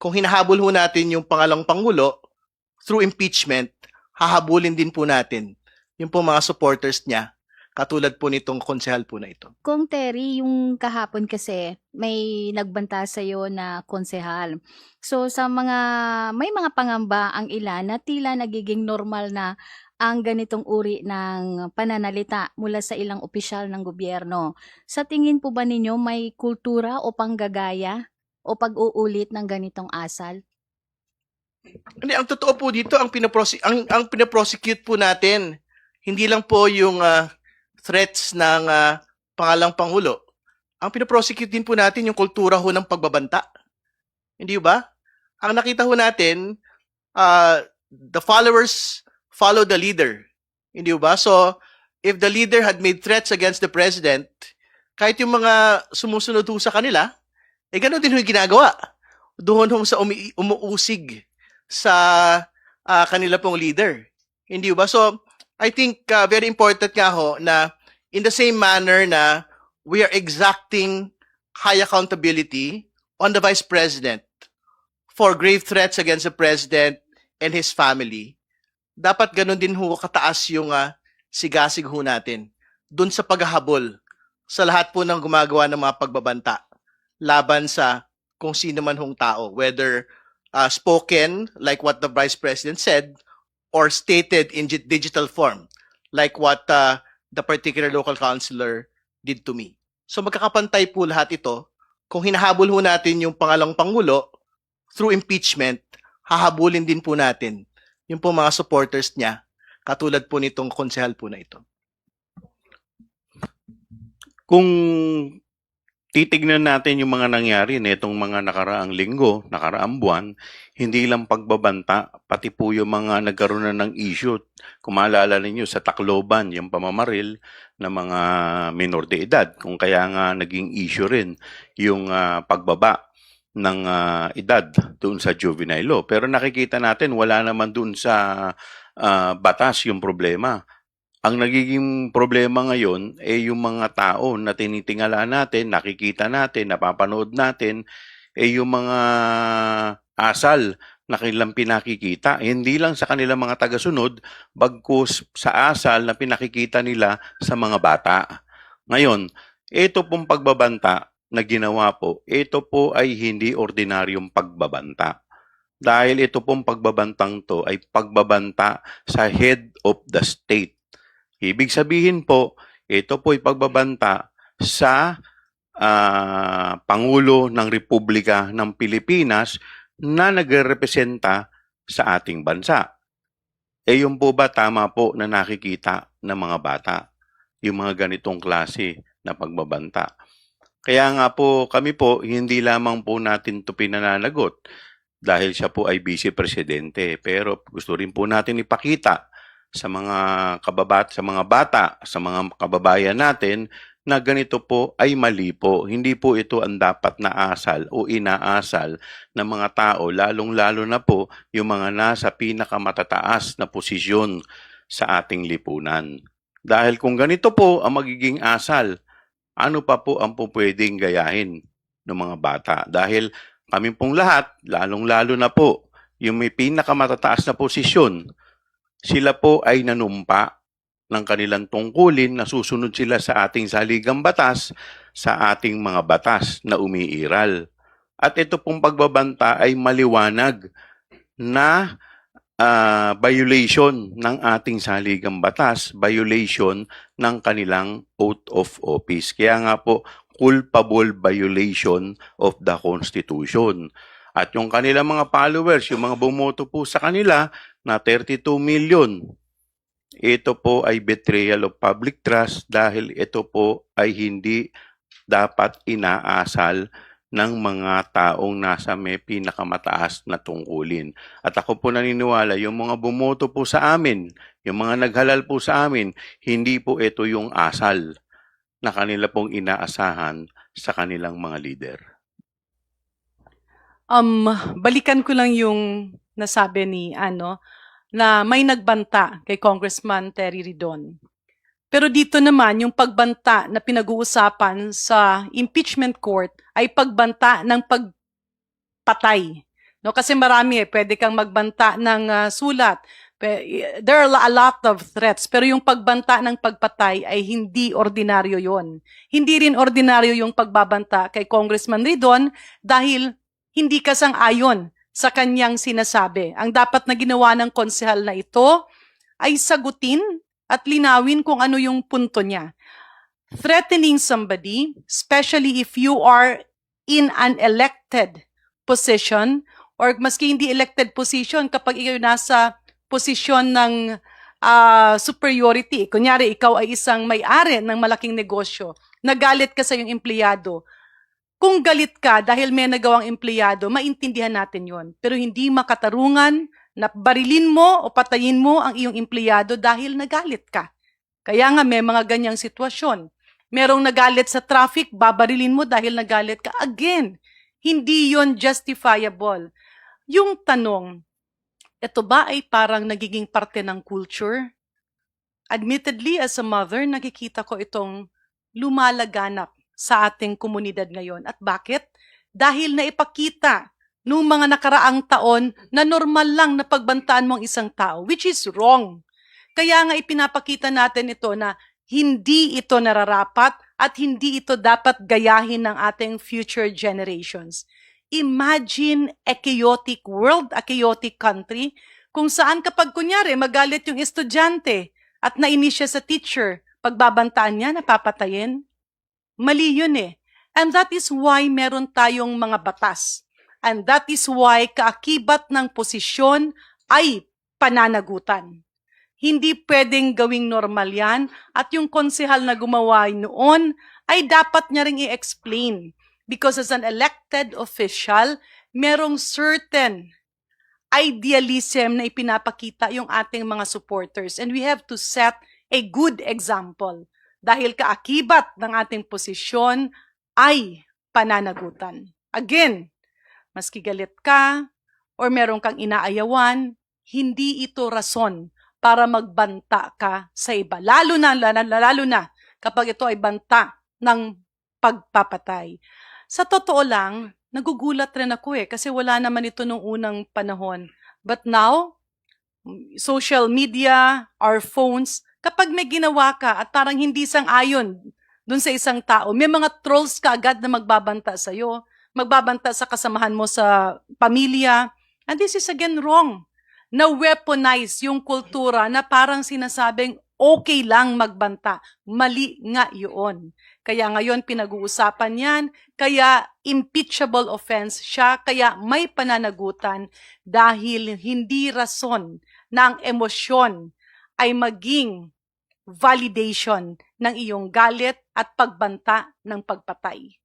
kung hinahabol ho natin yung pangalang Pangulo through impeachment, hahabulin din po natin yung po mga supporters niya, katulad po nitong konsehal po na ito. Kung Terry, yung kahapon kasi may nagbanta sa'yo na konsehal. So may mga pangamba ang ilan na tila nagiging normal na ang ganitong uri ng pananalita mula sa ilang opisyal ng gobyerno. Sa tingin po ba ninyo may kultura o panggagaya o pag-uulit ng ganitong asal? Hindi, ang totoo po dito, ang pinaprosecute po natin, hindi lang po yung threats ng pangalang Pangulo. Ang pinaprosecute din po natin yung kultura ho ng pagbabanta. Hindi ba? Ang nakita ho natin, the followers follow the leader. Hindi ba? So, if the leader had made threats against the president, kahit yung mga sumusunod ho sa kanila, gano'n din ho yung ginagawa. Doon ho sa umuusig sa kanila pong leader. Hindi ba? So, I think very important nga ho na in the same manner na we are exacting high accountability on the Vice President for grave threats against the President and his family, dapat ganun din ho kataas yung sigasig ho natin dun sa paghahabol sa lahat po ng gumagawa ng mga pagbabanta laban sa kung sino man hong tao, whether spoken like what the Vice President said or stated in digital form like what the particular local councilor did to me. So magkakapantay po lahat ito. Kung hinahabol ho natin yung pangalang Pangulo through impeachment, hahabulin din po natin yung po mga supporters niya, katulad po nitong konsehal po na ito. Kung titignan natin yung mga nangyari nitong mga nakaraang linggo, nakaraang buwan, hindi lang pagbabanta, pati po yung mga nagkaroon na ng issue. Kung maalala ninyo sa Tacloban, yung pamamaril ng mga minor de edad, kung kaya nga naging issue rin yung pagbaba ng edad doon sa juvenile law. Pero nakikita natin wala naman doon sa batas yung problema. Ang nagiging problema ngayon ay yung mga tao na tinitingala natin, nakikita natin, napapanood natin, ay yung mga asal na kanilang pinakikita. Hindi lang sa kanilang mga tagasunod, bagkus sa asal na pinakikita nila sa mga bata. Ngayon, ito pong pagbabanta na ginawa po, ito po ay hindi ordinaryong pagbabanta. Dahil ito pong pagbabantang to ay pagbabanta sa head of the state. Ibig sabihin po, ito po ay pagbabanta sa Pangulo ng Republika ng Pilipinas na nagrepresenta sa ating bansa. Yun po ba tama po na nakikita ng mga bata? Yung mga ganitong klase na pagbabanta. Kaya nga po kami po, hindi lamang po natin ito pinananagot dahil siya po ay Vice Presidente. Pero gusto rin po natin ipakita sa mga sa mga bata, sa mga kababayan natin na ganito po ay mali po. Hindi po ito ang dapat na asal o inaasal ng mga tao, lalong-lalo na po yung mga nasa pinakamatataas na posisyon sa ating lipunan. Dahil kung ganito po ang magiging asal, ano pa po ang pwedeng gayahin ng mga bata? Dahil kami pong lahat, lalong-lalo na po yung may pinakamatataas na posisyon, sila po ay nanumpa ng kanilang tungkulin na susunod sila sa ating saligang batas, sa ating mga batas na umiiral. At ito pong pagbabanta ay maliwanag na violation ng ating saligang batas, violation ng kanilang oath of office. Kaya nga po, culpable violation of the Constitution. At yung kanilang mga followers, yung mga bumoto po sa kanila, na 32 million. Ito po ay betrayal of public trust dahil ito po ay hindi dapat inaasal ng mga taong nasa may pinakamataas na tungkulin. At ako po naniniwala, yung mga bumoto po sa amin, yung mga naghalal po sa amin, hindi po ito yung asal na kanila pong inaasahan sa kanilang mga leader. Balikan ko lang yung nasabi ni na may nagbanta kay Congressman Terry Ridon. Pero dito naman, yung pagbanta na pinag-uusapan sa impeachment court ay pagbanta ng pagpatay No, kasi marami pwede kang magbanta ng sulat. There are a lot of threats, pero yung pagbanta ng pagpatay ay hindi ordinaryo yon. Hindi rin ordinaryo yung pagbabanta kay Congressman Ridon dahil hindi ka sang-ayon sa kanyang sinasabi. Ang dapat na ginawa ng konsehal na ito ay sagutin at linawin kung ano yung punto niya. Threatening somebody, especially if you are in an elected position, or maski hindi elected position, kapag ikaw nasa posisyon ng superiority, kunyari ikaw ay isang may-ari ng malaking negosyo, nagalit ka sa iyong empleyado, kung galit ka dahil may nagawang empleyado, maintindihan natin yon. Pero hindi makatarungan na barilin mo o patayin mo ang iyong empleyado dahil nagalit ka. Kaya nga may mga ganyang sitwasyon. Merong nagalit sa traffic, babarilin mo dahil nagalit ka. Again, hindi yon justifiable. Yung tanong, ito ba ay parang nagiging parte ng culture? Admittedly, as a mother, nakikita ko itong lumalaganap sa ating komunidad ngayon. At bakit? Dahil naipakita nung mga nakaraang taon na normal lang na pagbantaan mo ang isang tao, which is wrong. Kaya nga ipinapakita natin ito na hindi ito nararapat at hindi ito dapat gayahin ng ating future generations. Imagine a chaotic world, a chaotic country, kung saan kapag kunyari magalit yung estudyante at nainis siya sa teacher, pagbabantaan niya, napapatayin. Mali yun eh. And that is why meron tayong mga batas. And that is why kaakibat ng posisyon ay pananagutan. Hindi pwedeng gawing normal yan at yung konsehal na gumawa noon ay dapat niya ring i-explain. Because as an elected official, merong certain idealism na ipinapakita yung ating mga supporters. And we have to set a good example. Dahil kaakibat ng ating posisyon ay pananagutan. Again, maski galit ka or meron kang inaayawan, hindi ito rason para magbanta ka sa iba. Lalo na kapag ito ay banta ng pagpapatay. Sa totoo lang, nagugulat rin ako kasi wala naman ito nung unang panahon. But now, social media, our phones, kapag may ginawa ka at parang hindi sang-ayon dun sa isang tao, may mga trolls ka agad na magbabanta sa'yo, magbabanta sa kasamahan mo sa pamilya. And this is again wrong. Na-weaponize yung kultura na parang sinasabing okay lang magbanta. Mali nga yun. Kaya ngayon pinag-uusapan yan, kaya impeachable offense siya, kaya may pananagutan dahil hindi rason na ang emosyon ay maging validation ng iyong galit at pagbanta ng pagpatay.